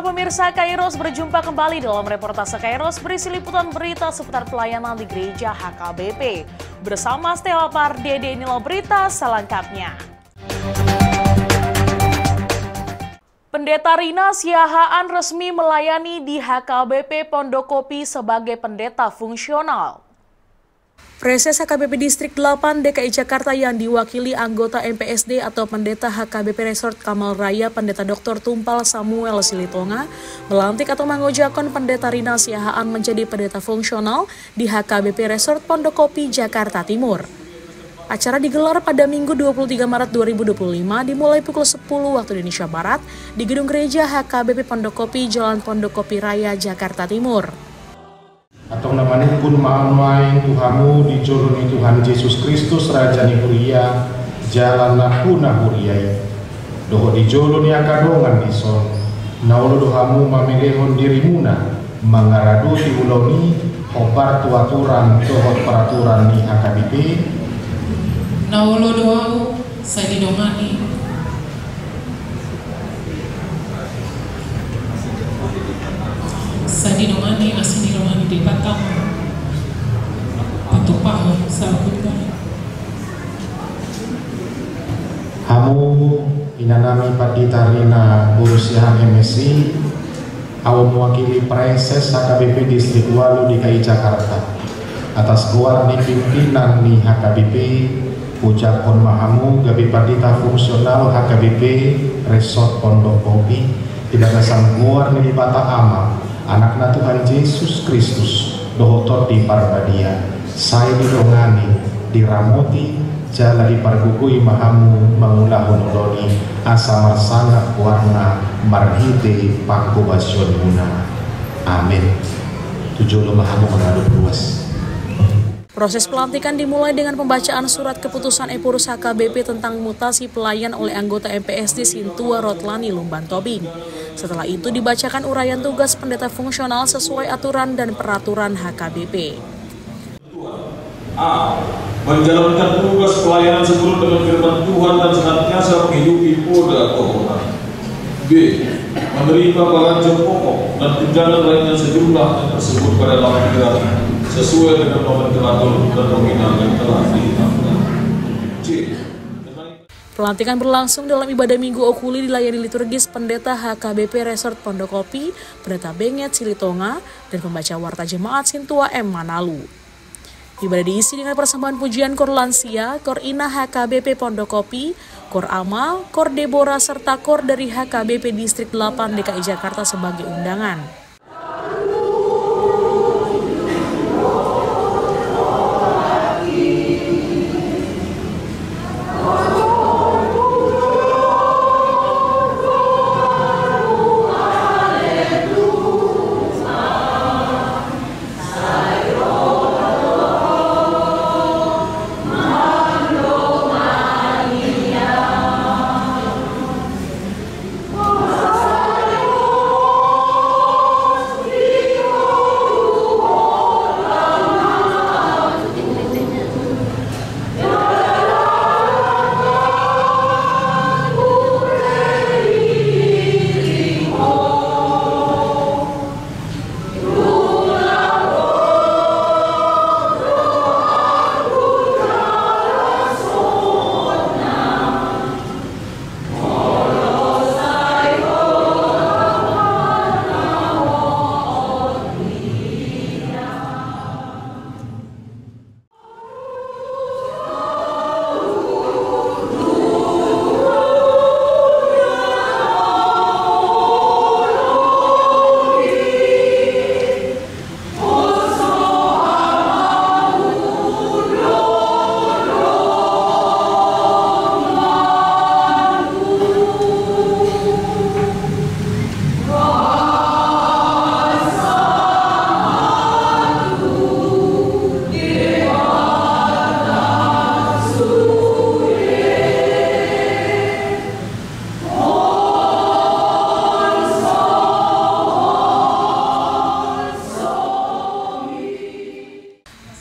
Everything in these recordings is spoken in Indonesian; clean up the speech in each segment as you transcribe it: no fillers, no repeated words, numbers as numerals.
pemirsa, Kairos berjumpa kembali dalam reportase Kairos berisi liputan berita seputar pelayanan di Gereja HKBP. Bersama Stella Pardede, inilah berita selengkapnya. Pendeta Rina Siahaan resmi melayani di HKBP Pondokopi sebagai pendeta fungsional. Preses HKBP Distrik 8 DKI Jakarta yang diwakili anggota MPSD atau Pendeta HKBP Resort Kamal Raya Pendeta Dr. Tumpal Samuel Silitonga melantik atau mengujakan Pendeta Rina Siahaan menjadi pendeta fungsional di HKBP Resort Pondokopi, Jakarta Timur. Acara digelar pada Minggu 23 Maret 2025 dimulai pukul 10 waktu Indonesia Barat di Gedung Gereja HKBP Pondokopi, Jalan Pondokopi Raya, Jakarta Timur. Atau namanya pun ma'amai Tuhamu di joloni Tuhan Yesus Kristus Raja Nihuria jalan nakuna huriai doho di joloni akadongan dison naulo dohamu mamelehon dirimuna mangaradu di uloni obar tuaturan doho peraturan ni HKBP naulo doau saya didongani asini romani di batang patupah sahabat hamu inanami Pendeta Rina Siahaan MSI awam mewakili Preses HKBP Distrik 8 DKI Jakarta atas guarni pimpinan ni HKBP ucapon mahamu gabi pendeta fungsional HKBP Resort Pondokopi tidak dasar guarni bata ama anakna Tuhan Yesus Kristus dohotor di parbadia saya didongani diramoti jala dipargugui mahamu mengulah honoloni asa marsana warna marhite pangku basyon muna amin tujuh lo mahamu mengaduk luas. Proses pelantikan dimulai dengan pembacaan surat keputusan Epurus HKBP tentang mutasi pelayan oleh anggota MPSD Sintua Rotlani Lumban Tobing. Setelah itu dibacakan uraian tugas pendeta fungsional sesuai aturan dan peraturan HKBP. A. Menjalankan tugas pelayanan seturut dengan firman Tuhan dan senantiasa menghidupi poda kehormatan. B. Menerima bagian pokok dan tunjangan lainnya sejumlah yang tersebut pada dalam negara sesuai dengan nomenklatur dan nominal yang telah ditetapkan. C. Pelantikan berlangsung dalam ibadah Minggu Okuli dilayani liturgis Pendeta HKBP Resort Pondokopi, Pendeta Benget Silitonga, dan pembaca warta jemaat Sintua M. Manalu. Ibadah diisi dengan persembahan pujian Kor Lansia, Kor Ina HKBP Pondokopi, Kor Amal, Kor Deborah, serta Kor dari HKBP Distrik 8 DKI Jakarta sebagai undangan.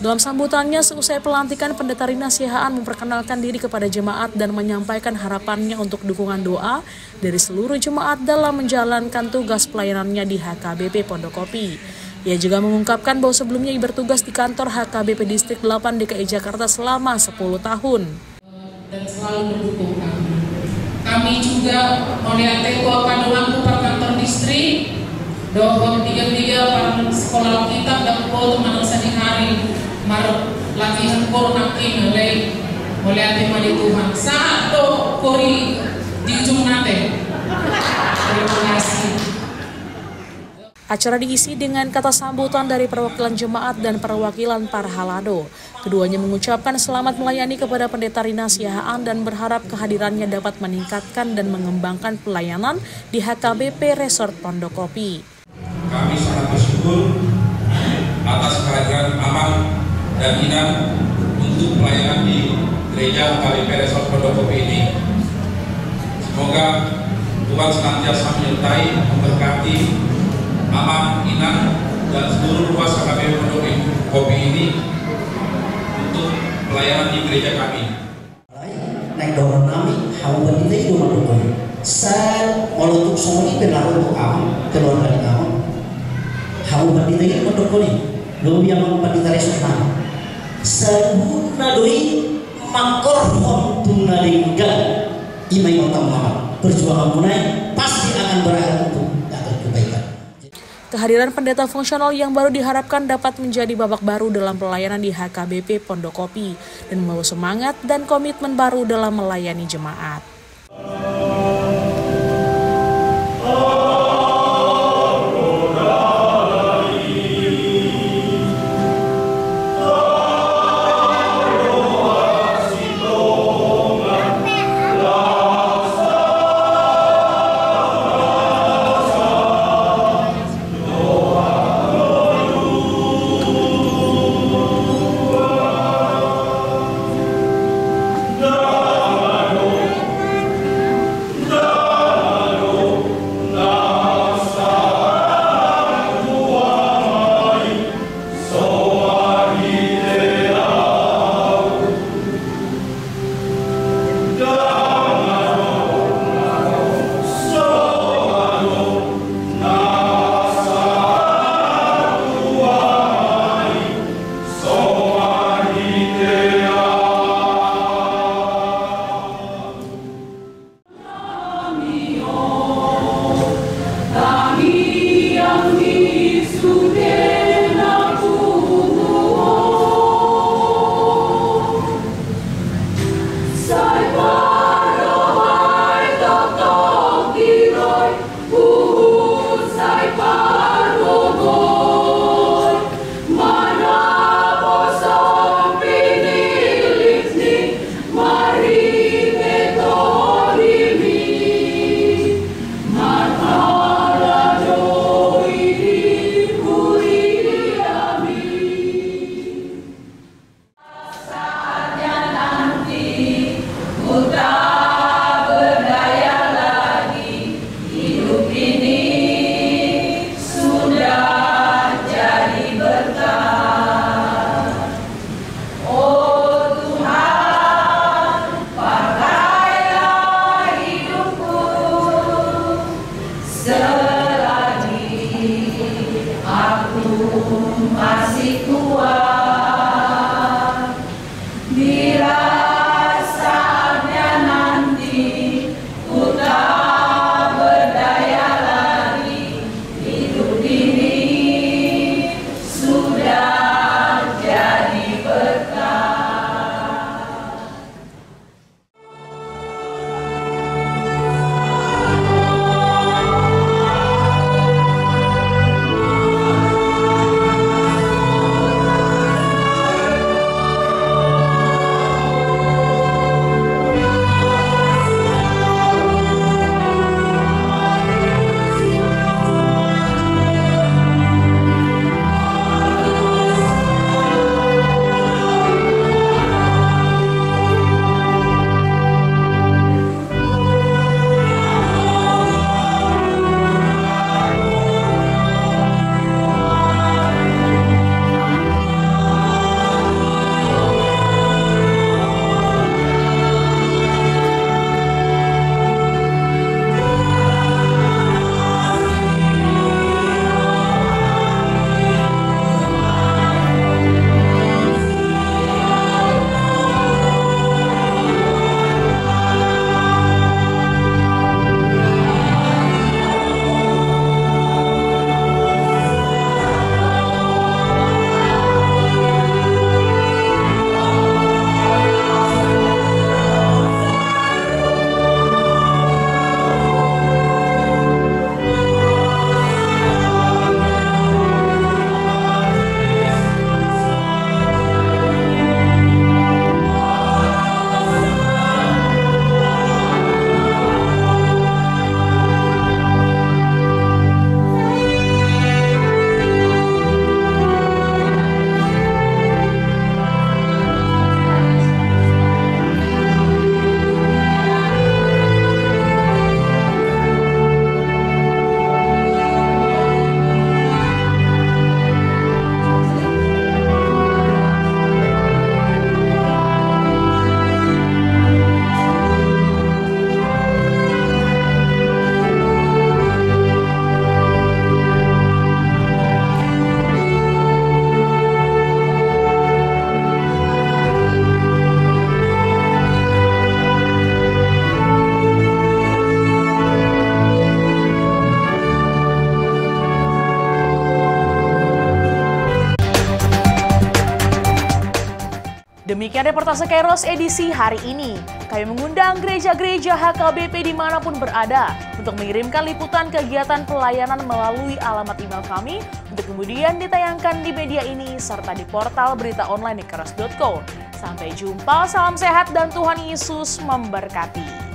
Dalam sambutannya seusai pelantikan, Pendeta Rina Siahaan memperkenalkan diri kepada jemaat dan menyampaikan harapannya untuk dukungan doa dari seluruh jemaat dalam menjalankan tugas pelayanannya di HKBP Pondokopi. Ia juga mengungkapkan bahwa sebelumnya ia bertugas di kantor HKBP Distrik 8 DKI Jakarta selama 10 tahun. Dan selalu mendukung kami. Kami juga melihat teko kadang per kantor distrik, dohon dia para sekolah kita dapat teman sehari mar latihan nakin oleh mali Tuhan saat do kori di ujung nate. Terima kasih. Acara diisi dengan kata sambutan dari perwakilan jemaat dan perwakilan para halado. Keduanya mengucapkan selamat melayani kepada Pendeta Rina Siahaan dan berharap kehadirannya dapat meningkatkan dan mengembangkan pelayanan di HKBP Resort Pondokopi. Kami sangat bersyukur atas kehadiran Amang dan Inan untuk pelayanan di gereja HKBP Resort Pondokopi ini. Semoga Tuhan senantiasa menyertai, memberkati Amang, Inan, dan seluruh ruas HKBP Pondokopi ini untuk pelayanan di gereja kami. Naik dorong kami, hawa kita itu mendukung. Saya untuk semua ini berlaku untuk kamu, keluarga kamu. Hawa kita itu mendukung. Lalu yang pendeta Resort Sehuna doi makor hom tunalingga imai utama perjuangan munai pasti akan berakhir untuk kebaikan. Kehadiran pendeta fungsional yang baru diharapkan dapat menjadi babak baru dalam pelayanan di HKBP Pondokopi dan membawa semangat dan komitmen baru dalam melayani jemaat. Demikian reportase Kairos edisi hari ini. Kami mengundang gereja-gereja HKBP dimanapun berada untuk mengirimkan liputan kegiatan pelayanan melalui alamat email kami untuk kemudian ditayangkan di media ini serta di portal berita online di kairos.co. Sampai jumpa, salam sehat dan Tuhan Yesus memberkati.